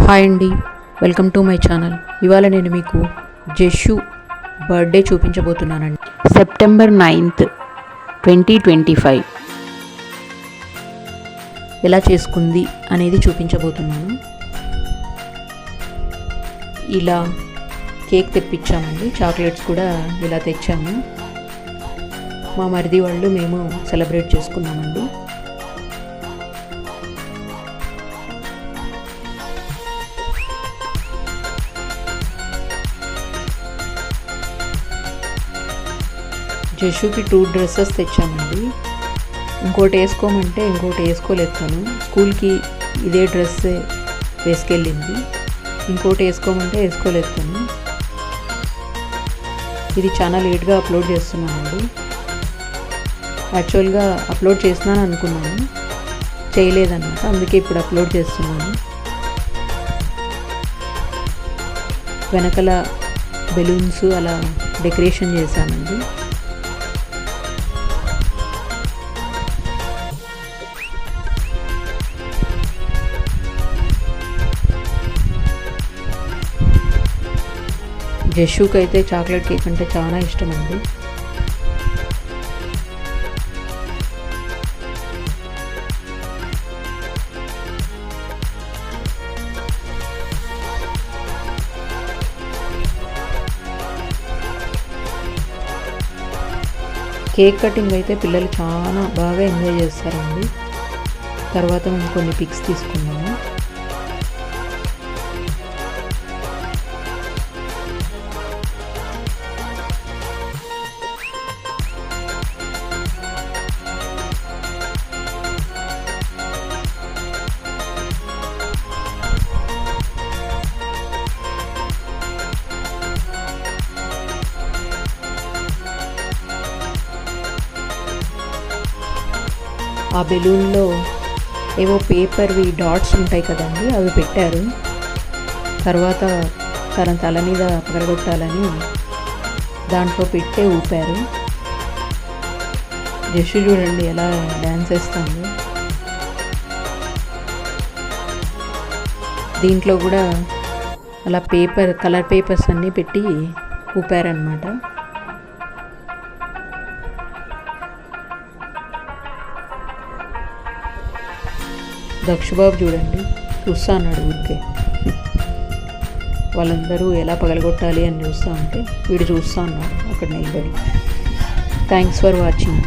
Hi అండి, welcome to my channel. ఇవాళ నేను మీకు జషు బర్త్డే చూపించబోతున్నానండి. సెప్టెంబర్ 9th, 2025 ఎలా చేసుకుంది అనేది చూపించబోతున్నాను. ఇలా కేక్ తెప్పించామండి, చాక్లెట్స్ కూడా ఇలా తెచ్చాము. మా మరిది వాళ్ళు మేము సెలబ్రేట్ చేసుకున్నామండి. జషుకి 2 డ్రెస్సెస్ తెచ్చామండి. ఇంకోటి వేసుకోమంటే ఇంకోటి వేసుకోలేదు. తను స్కూల్కి ఇదే డ్రెస్ వేసుకెళ్ళింది. ఇంకోటి వేసుకోమంటే వేసుకోలేదు తను. ఇది చాలా లేట్గా అప్లోడ్ చేస్తున్నానండి. యాక్చువల్గా అప్లోడ్ చేస్తున్నాను అనుకున్నాను, చేయలేదన్నమాట. అందుకే ఇప్పుడు అప్లోడ్ చేస్తున్నాను. వెనకల బెలూన్స్ అలా డెకరేషన్ చేశానండి. జషుకి అయితే చాక్లెట్ కేక్ అంటే చాలా ఇష్టం అండి. కేక్ కటింగ్ అయితే పిల్లలు చాలా బాగా ఎంజాయ్ చేస్తారండి. తర్వాత మేము కొన్ని పిక్స్ తీసుకున్నాము. ఆ బెలూన్లో ఏవో పేపర్వి డాట్స్ ఉంటాయి కదండి, అవి పెట్టారు. తర్వాత తన తల మీద పగలగొట్టాలని దాంట్లో పెట్టే ఊపారు. జషు చూడండి ఎలా డ్యాన్స్ వేస్తుందో. దీంట్లో కూడా అలా కలర్ పేపర్స్ అన్నీ పెట్టి ఊపారనమాట. దక్షుబాబు చూడండి చూస్తా అన్నాడు ఊరికే. వాళ్ళందరూ ఎలా పగలగొట్టాలి అని చూస్తూ ఉంటే వీడు చూస్తూ అన్నాడు అక్కడ నిలబడి. Thanks for watching.